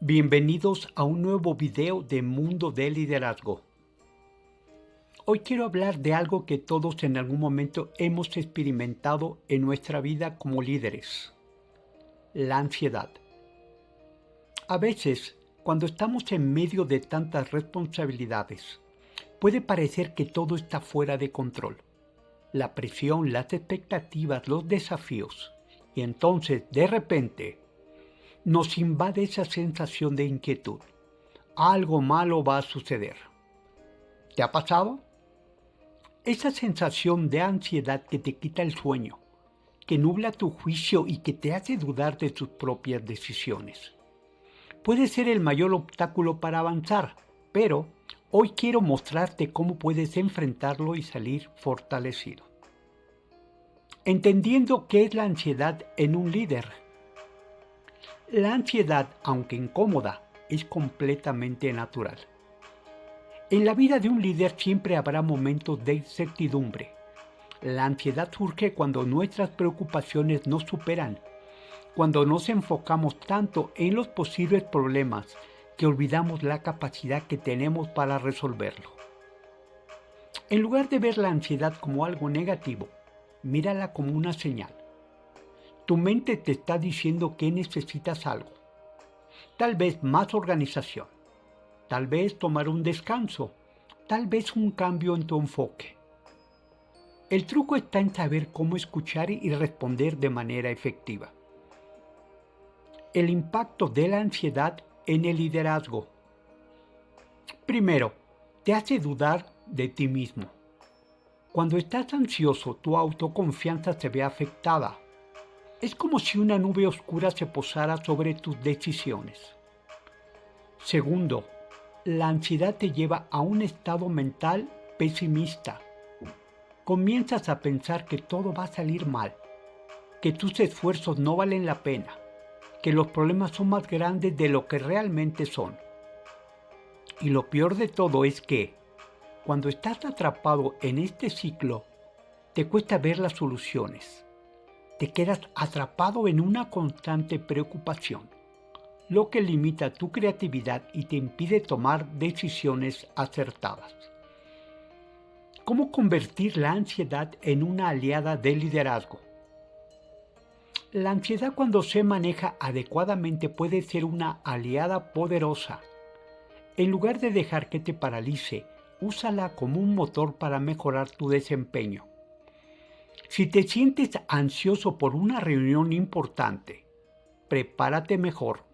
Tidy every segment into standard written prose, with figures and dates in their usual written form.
Bienvenidos a un nuevo video de Mundo de Liderazgo. Hoy quiero hablar de algo que todos en algún momento hemos experimentado en nuestra vida como líderes: la ansiedad. A veces, cuando estamos en medio de tantas responsabilidades, puede parecer que todo está fuera de control. La presión, las expectativas, los desafíos. Y entonces, de repente, nos invade esa sensación de inquietud. Algo malo va a suceder. ¿Te ha pasado? Esa sensación de ansiedad que te quita el sueño, que nubla tu juicio y que te hace dudar de tus propias decisiones. Puede ser el mayor obstáculo para avanzar, pero hoy quiero mostrarte cómo puedes enfrentarlo y salir fortalecido. Entendiendo qué es la ansiedad en un líder. La ansiedad, aunque incómoda, es completamente natural. En la vida de un líder siempre habrá momentos de incertidumbre. La ansiedad surge cuando nuestras preocupaciones nos superan, cuando nos enfocamos tanto en los posibles problemas que olvidamos la capacidad que tenemos para resolverlo. En lugar de ver la ansiedad como algo negativo, mírala como una señal. Tu mente te está diciendo que necesitas algo. Tal vez más organización, tal vez tomar un descanso, tal vez un cambio en tu enfoque. El truco está en saber cómo escuchar y responder de manera efectiva. El impacto de la ansiedad en el liderazgo. Primero, te hace dudar de ti mismo. Cuando estás ansioso, tu autoconfianza se ve afectada. Es como si una nube oscura se posara sobre tus decisiones. Segundo, la ansiedad te lleva a un estado mental pesimista. Comienzas a pensar que todo va a salir mal, que tus esfuerzos no valen la pena, que los problemas son más grandes de lo que realmente son. Y lo peor de todo es que, cuando estás atrapado en este ciclo, te cuesta ver las soluciones. Te quedas atrapado en una constante preocupación, lo que limita tu creatividad y te impide tomar decisiones acertadas. ¿Cómo convertir la ansiedad en una aliada del liderazgo? La ansiedad, cuando se maneja adecuadamente, puede ser una aliada poderosa. En lugar de dejar que te paralice, úsala como un motor para mejorar tu desempeño. Si te sientes ansioso por una reunión importante, prepárate mejor.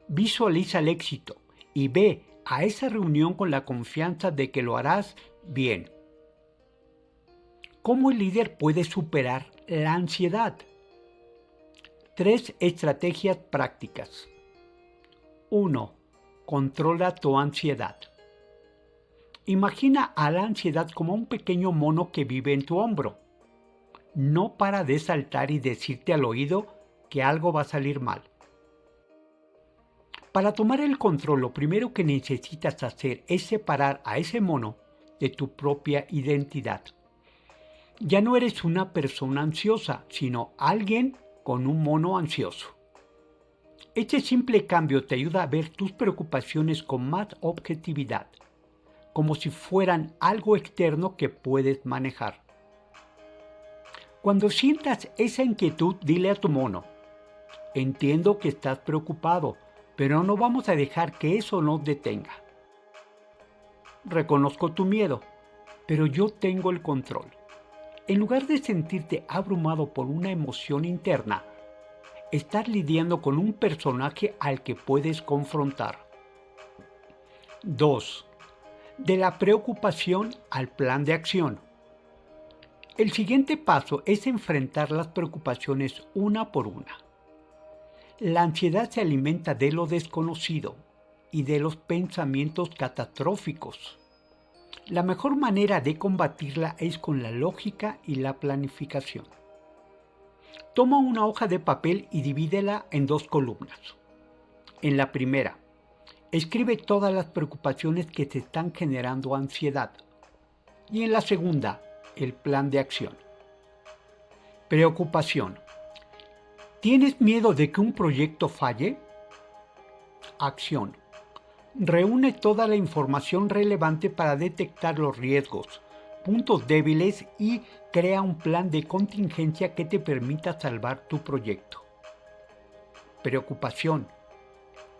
Visualiza el éxito y ve a esa reunión con la confianza de que lo harás bien. ¿Cómo el líder puede superar la ansiedad? 3 estrategias prácticas. 1. Controla tu ansiedad. Imagina a la ansiedad como un pequeño mono que vive en tu hombro. No para de saltar y decirte al oído que algo va a salir mal. Para tomar el control, lo primero que necesitas hacer es separar a ese mono de tu propia identidad. Ya no eres una persona ansiosa, sino alguien con un mono ansioso. Este simple cambio te ayuda a ver tus preocupaciones con más objetividad, como si fueran algo externo que puedes manejar. Cuando sientas esa inquietud, dile a tu mono: entiendo que estás preocupado, pero no vamos a dejar que eso nos detenga. Reconozco tu miedo, pero yo tengo el control. En lugar de sentirte abrumado por una emoción interna, estás lidiando con un personaje al que puedes confrontar. 2. De la preocupación al plan de acción. El siguiente paso es enfrentar las preocupaciones una por una. La ansiedad se alimenta de lo desconocido y de los pensamientos catastróficos. La mejor manera de combatirla es con la lógica y la planificación. Toma una hoja de papel y divídela en 2 columnas. En la primera, escribe todas las preocupaciones que te están generando ansiedad. Y en la segunda, el plan de acción. Preocupación. ¿Tienes miedo de que un proyecto falle? Acción. Reúne toda la información relevante para detectar los riesgos, puntos débiles y crea un plan de contingencia que te permita salvar tu proyecto. Preocupación.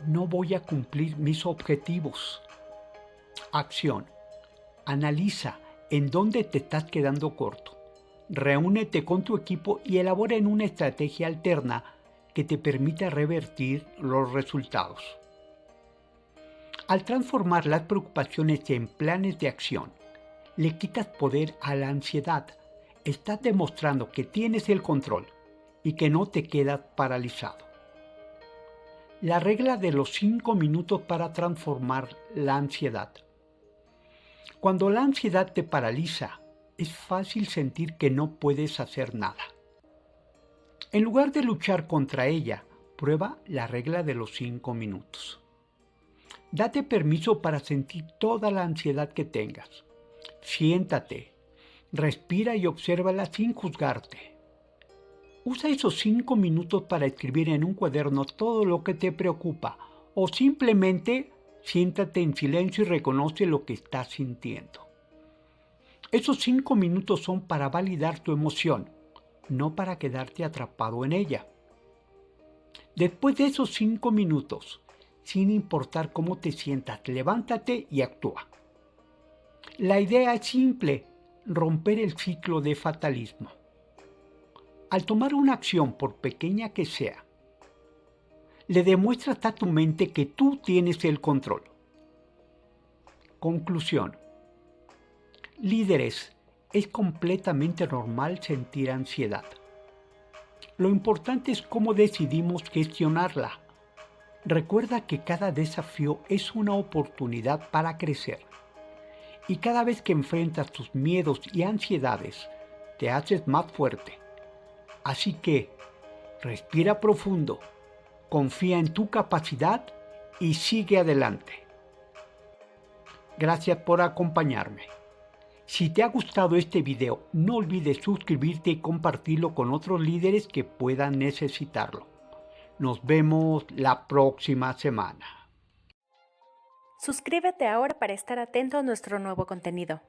No voy a cumplir mis objetivos. Acción. Analiza en dónde te estás quedando corto. Reúnete con tu equipo y elaboren una estrategia alterna que te permita revertir los resultados. Al transformar las preocupaciones en planes de acción, le quitas poder a la ansiedad. Estás demostrando que tienes el control y que no te quedas paralizado. La regla de los 5 minutos para transformar la ansiedad. Cuando la ansiedad te paraliza, es fácil sentir que no puedes hacer nada. En lugar de luchar contra ella, prueba la regla de los 5 minutos. Date permiso para sentir toda la ansiedad que tengas. Siéntate, respira y obsérvala sin juzgarte. Usa esos 5 minutos para escribir en un cuaderno todo lo que te preocupa o simplemente siéntate en silencio y reconoce lo que estás sintiendo. Esos 5 minutos son para validar tu emoción, no para quedarte atrapado en ella. Después de esos 5 minutos, sin importar cómo te sientas, levántate y actúa. La idea es simple, romper el ciclo de fatalismo. Al tomar una acción, por pequeña que sea, le demuestras a tu mente que tú tienes el control. Conclusión. Líderes, es completamente normal sentir ansiedad. Lo importante es cómo decidimos gestionarla. Recuerda que cada desafío es una oportunidad para crecer. Y cada vez que enfrentas tus miedos y ansiedades, te haces más fuerte. Así que, respira profundo, confía en tu capacidad y sigue adelante. Gracias por acompañarme. Si te ha gustado este video, no olvides suscribirte y compartirlo con otros líderes que puedan necesitarlo. Nos vemos la próxima semana. Suscríbete ahora para estar atento a nuestro nuevo contenido.